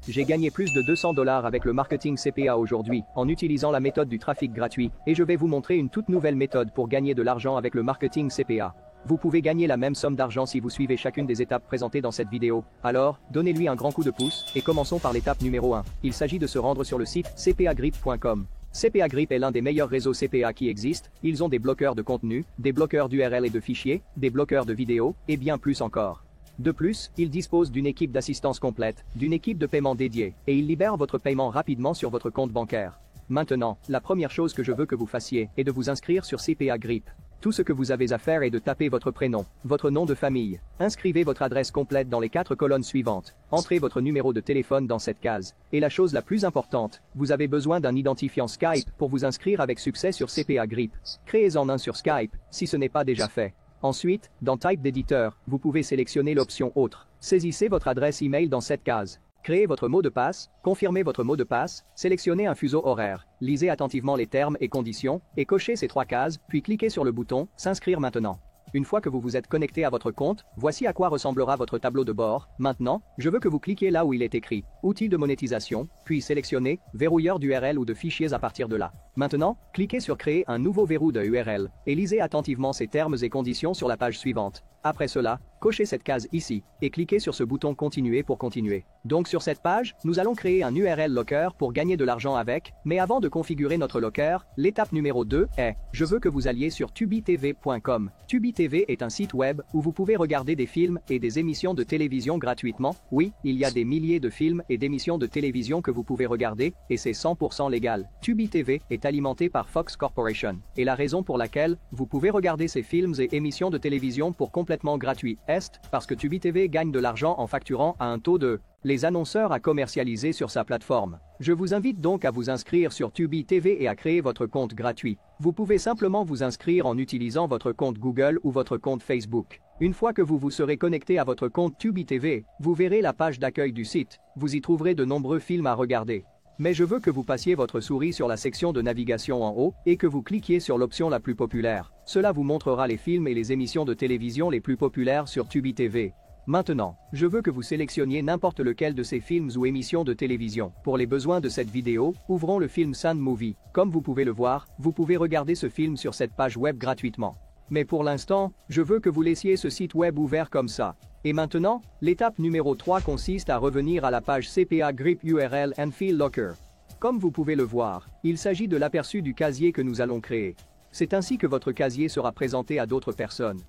J'ai gagné plus de 200 $ avec le marketing CPA aujourd'hui, en utilisant la méthode du trafic gratuit, et je vais vous montrer une toute nouvelle méthode pour gagner de l'argent avec le marketing CPA. Vous pouvez gagner la même somme d'argent si vous suivez chacune des étapes présentées dans cette vidéo. Alors, donnez-lui un grand coup de pouce, et commençons par l'étape numéro 1. Il s'agit de se rendre sur le site cpagrip.com. CPA Grip est l'un des meilleurs réseaux CPA qui existent. Ils ont des bloqueurs de contenu, des bloqueurs d'URL et de fichiers, des bloqueurs de vidéos, et bien plus encore. De plus, ils disposent d'une équipe d'assistance complète, d'une équipe de paiement dédiée, et ils libèrent votre paiement rapidement sur votre compte bancaire. Maintenant, la première chose que je veux que vous fassiez est de vous inscrire sur CPA Grip. Tout ce que vous avez à faire est de taper votre prénom, votre nom de famille. Inscrivez votre adresse complète dans les 4 colonnes suivantes. Entrez votre numéro de téléphone dans cette case. Et la chose la plus importante, vous avez besoin d'un identifiant Skype pour vous inscrire avec succès sur CPA Grip. Créez-en un sur Skype, si ce n'est pas déjà fait. Ensuite, dans Type d'éditeur, vous pouvez sélectionner l'option Autre. Saisissez votre adresse email dans cette case. Créez votre mot de passe, confirmez votre mot de passe, sélectionnez un fuseau horaire, lisez attentivement les termes et conditions, et cochez ces 3 cases, puis cliquez sur le bouton « S'inscrire maintenant ». Une fois que vous vous êtes connecté à votre compte, voici à quoi ressemblera votre tableau de bord. Maintenant, je veux que vous cliquiez là où il est écrit « Outils de monétisation », puis sélectionnez « Verrouilleur d'URL ou de fichiers » à partir de là. Maintenant, cliquez sur « Créer un nouveau verrou de URL » et lisez attentivement ces termes et conditions sur la page suivante. Après cela, cochez cette case ici, et cliquez sur ce bouton « Continuer » pour continuer. Donc sur cette page, nous allons créer un URL locker pour gagner de l'argent avec, mais avant de configurer notre locker, l'étape numéro 2 est « Je veux que vous alliez sur tubitv.com ». TubiTV est un site web où vous pouvez regarder des films et des émissions de télévision gratuitement. Oui, il y a des milliers de films et d'émissions de télévision que vous pouvez regarder, et c'est 100% légal. TubiTV est alimenté par Fox Corporation, et la raison pour laquelle vous pouvez regarder ces films et émissions de télévision pour complètement gratuit est parce que TubiTV gagne de l'argent en facturant à un taux de les annonceurs à commercialiser sur sa plateforme. Je vous invite donc à vous inscrire sur TubiTV et à créer votre compte gratuit. Vous pouvez simplement vous inscrire en utilisant votre compte Google ou votre compte Facebook. Une fois que vous vous serez connecté à votre compte TubiTV, vous verrez la page d'accueil du site. Vous y trouverez de nombreux films à regarder. Mais je veux que vous passiez votre souris sur la section de navigation en haut et que vous cliquiez sur l'option la plus populaire. Cela vous montrera les films et les émissions de télévision les plus populaires sur TubiTV. Maintenant, je veux que vous sélectionniez n'importe lequel de ces films ou émissions de télévision. Pour les besoins de cette vidéo, ouvrons le film Sand Movie. Comme vous pouvez le voir, vous pouvez regarder ce film sur cette page web gratuitement. Mais pour l'instant, je veux que vous laissiez ce site web ouvert comme ça. Et maintenant, l'étape numéro 3 consiste à revenir à la page CPA Grip URL and Field Locker. Comme vous pouvez le voir, il s'agit de l'aperçu du casier que nous allons créer. C'est ainsi que votre casier sera présenté à d'autres personnes.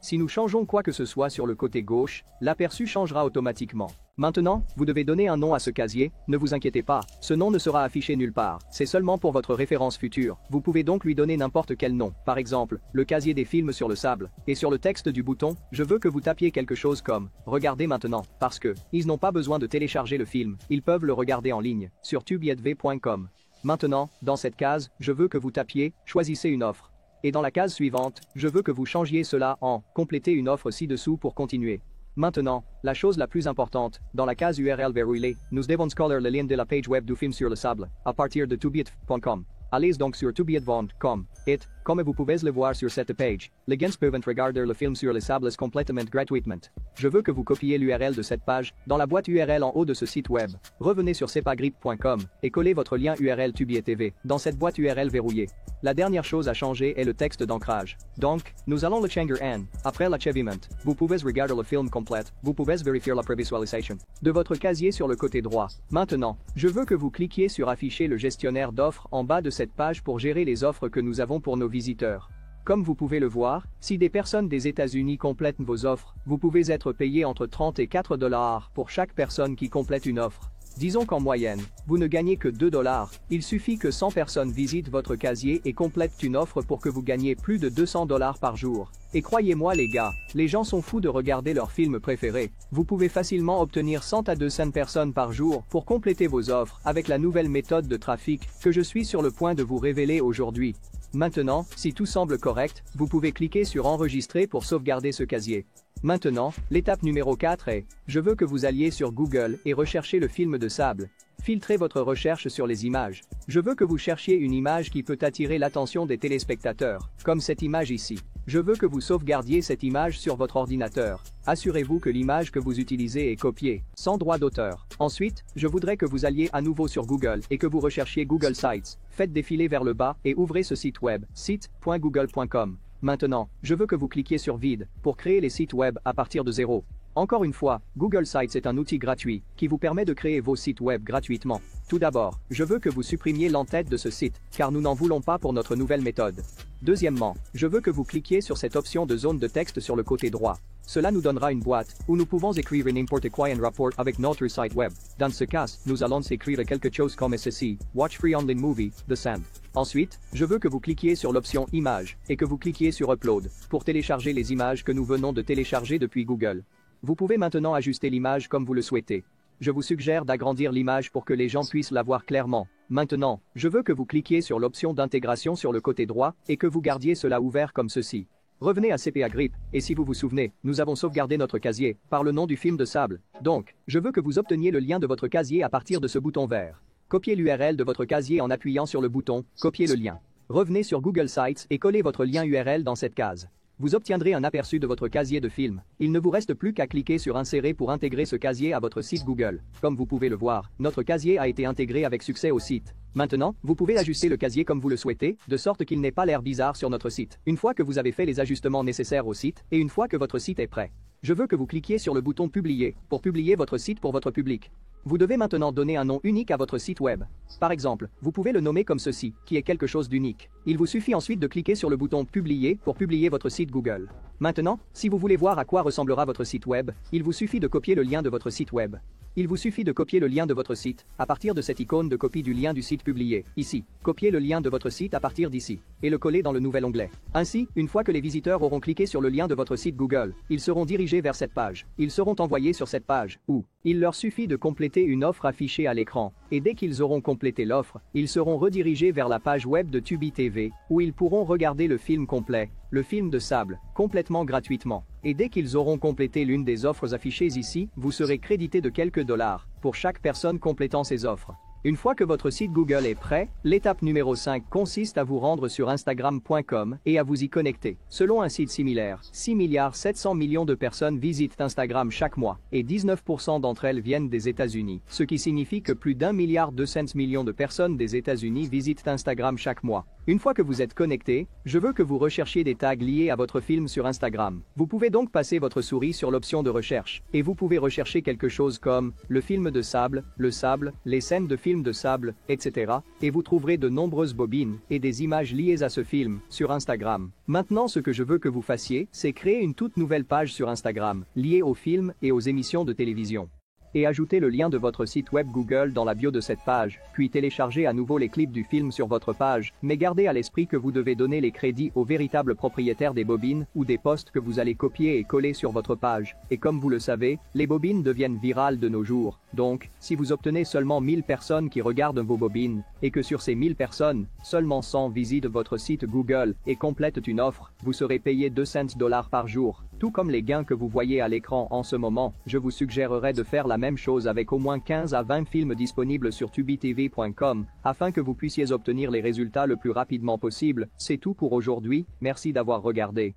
Si nous changeons quoi que ce soit sur le côté gauche, l'aperçu changera automatiquement. Maintenant, vous devez donner un nom à ce casier, ne vous inquiétez pas, ce nom ne sera affiché nulle part, c'est seulement pour votre référence future. Vous pouvez donc lui donner n'importe quel nom, par exemple, le casier des films sur le sable. Et sur le texte du bouton, je veux que vous tapiez quelque chose comme « Regardez maintenant », parce que, ils n'ont pas besoin de télécharger le film, ils peuvent le regarder en ligne, sur tubitv.com. Maintenant, dans cette case, je veux que vous tapiez « Choisissez une offre ». Et dans la case suivante, je veux que vous changiez cela en « Complétez une offre ci-dessous pour continuer ». Maintenant, la chose la plus importante, dans la case URL verrouillée, nous devons scaler le lien de la page web du film sur le sable, à partir de tubitv.com. Allez donc sur tubitv.com, et, comme vous pouvez le voir sur cette page, les gens peuvent regarder le film sur les sables complètement gratuitement. Je veux que vous copiez l'URL de cette page, dans la boîte URL en haut de ce site web. Revenez sur cpagrip.com, et collez votre lien URL TubiTV, dans cette boîte URL verrouillée. La dernière chose à changer est le texte d'ancrage. Donc, nous allons le changer en, après l'achèvement, vous pouvez regarder le film complet, vous pouvez vérifier la prévisualisation de votre casier sur le côté droit. Maintenant, je veux que vous cliquiez sur afficher le gestionnaire d'offres en bas de cette page pour gérer les offres que nous avons pour nos visiteurs. Comme vous pouvez le voir, si des personnes des États-Unis complètent vos offres, vous pouvez être payé entre 30 et 4 $ pour chaque personne qui complète une offre. Disons qu'en moyenne, vous ne gagnez que 2 $. Il suffit que 100 personnes visitent votre casier et complètent une offre pour que vous gagniez plus de 200 $ par jour. Et croyez-moi les gars, les gens sont fous de regarder leurs films préférés. Vous pouvez facilement obtenir 100 à 200 personnes par jour pour compléter vos offres avec la nouvelle méthode de trafic que je suis sur le point de vous révéler aujourd'hui. Maintenant, si tout semble correct, vous pouvez cliquer sur Enregistrer pour sauvegarder ce casier. Maintenant, l'étape numéro 4 est, je veux que vous alliez sur Google et recherchez le film de sable. Filtrez votre recherche sur les images. Je veux que vous cherchiez une image qui peut attirer l'attention des téléspectateurs, comme cette image ici. Je veux que vous sauvegardiez cette image sur votre ordinateur. Assurez-vous que l'image que vous utilisez est copiée, sans droit d'auteur. Ensuite, je voudrais que vous alliez à nouveau sur Google et que vous recherchiez Google Sites. Faites défiler vers le bas et ouvrez ce site web, site.google.com. Maintenant, je veux que vous cliquiez sur Vide pour créer les sites web à partir de zéro. Encore une fois, Google Sites est un outil gratuit qui vous permet de créer vos sites web gratuitement. Tout d'abord, je veux que vous supprimiez l'entête de ce site, car nous n'en voulons pas pour notre nouvelle méthode. Deuxièmement, je veux que vous cliquiez sur cette option de zone de texte sur le côté droit. Cela nous donnera une boîte où nous pouvons écrire n'importe quoi en rapport avec notre site web. Dans ce cas, nous allons écrire quelque chose comme ceci, Watch Free Online Movie, The Sand. Ensuite, je veux que vous cliquiez sur l'option Images et que vous cliquiez sur Upload pour télécharger les images que nous venons de télécharger depuis Google. Vous pouvez maintenant ajuster l'image comme vous le souhaitez. Je vous suggère d'agrandir l'image pour que les gens puissent la voir clairement. Maintenant, je veux que vous cliquiez sur l'option d'intégration sur le côté droit et que vous gardiez cela ouvert comme ceci. Revenez à CPA Grip, et si vous vous souvenez, nous avons sauvegardé notre casier par le nom du film de sable. Donc, je veux que vous obteniez le lien de votre casier à partir de ce bouton vert. Copiez l'URL de votre casier en appuyant sur le bouton « Copier le lien ». Revenez sur Google Sites et collez votre lien URL dans cette case. Vous obtiendrez un aperçu de votre casier de film. Il ne vous reste plus qu'à cliquer sur Insérer pour intégrer ce casier à votre site Google. Comme vous pouvez le voir, notre casier a été intégré avec succès au site. Maintenant, vous pouvez ajuster le casier comme vous le souhaitez, de sorte qu'il n'ait pas l'air bizarre sur notre site. Une fois que vous avez fait les ajustements nécessaires au site, et une fois que votre site est prêt, je veux que vous cliquiez sur le bouton Publier pour publier votre site pour votre public. Vous devez maintenant donner un nom unique à votre site web. Par exemple, vous pouvez le nommer comme ceci, qui est quelque chose d'unique. Il vous suffit ensuite de cliquer sur le bouton Publier pour publier votre site Google. Maintenant, si vous voulez voir à quoi ressemblera votre site web, il vous suffit de copier le lien de votre site web. Il vous suffit de copier le lien de votre site à partir de cette icône de copie du lien du site publié, ici. Copiez le lien de votre site à partir d'ici et le coller dans le nouvel onglet. Ainsi, une fois que les visiteurs auront cliqué sur le lien de votre site Google, ils seront dirigés vers cette page. Ils seront envoyés sur cette page où il leur suffit de compléter une offre affichée à l'écran. Et dès qu'ils auront complété l'offre, ils seront redirigés vers la page web de Tubi TV où ils pourront regarder le film complet, le film de sable, complètement gratuitement. Et dès qu'ils auront complété l'une des offres affichées ici, vous serez crédité de quelques dollars pour chaque personne complétant ces offres. Une fois que votre site Google est prêt, l'étape numéro 5 consiste à vous rendre sur Instagram.com et à vous y connecter. Selon un site similaire, 6,7 milliards de personnes visitent Instagram chaque mois et 19% d'entre elles viennent des États-Unis, ce qui signifie que plus d'1,2 milliard de personnes des États-Unis visitent Instagram chaque mois. Une fois que vous êtes connecté, je veux que vous recherchiez des tags liés à votre film sur Instagram. Vous pouvez donc passer votre souris sur l'option de recherche et vous pouvez rechercher quelque chose comme le film de sable, le sable, les scènes de film de sable, etc. et vous trouverez de nombreuses bobines et des images liées à ce film sur Instagram. Maintenant, ce que je veux que vous fassiez, c'est créer une toute nouvelle page sur Instagram liée aux films et aux émissions de télévision. Et ajoutez le lien de votre site web Google dans la bio de cette page, puis téléchargez à nouveau les clips du film sur votre page, mais gardez à l'esprit que vous devez donner les crédits aux véritables propriétaires des bobines ou des posts que vous allez copier et coller sur votre page. Et comme vous le savez, les bobines deviennent virales de nos jours. Donc, si vous obtenez seulement 1000 personnes qui regardent vos bobines, et que sur ces 1000 personnes, seulement 100 visitent votre site Google et complètent une offre, vous serez payé 200 $ par jour. Tout comme les gains que vous voyez à l'écran en ce moment, je vous suggérerais de faire la même chose avec au moins 15 à 20 films disponibles sur tubitv.com, afin que vous puissiez obtenir les résultats le plus rapidement possible. C'est tout pour aujourd'hui, merci d'avoir regardé.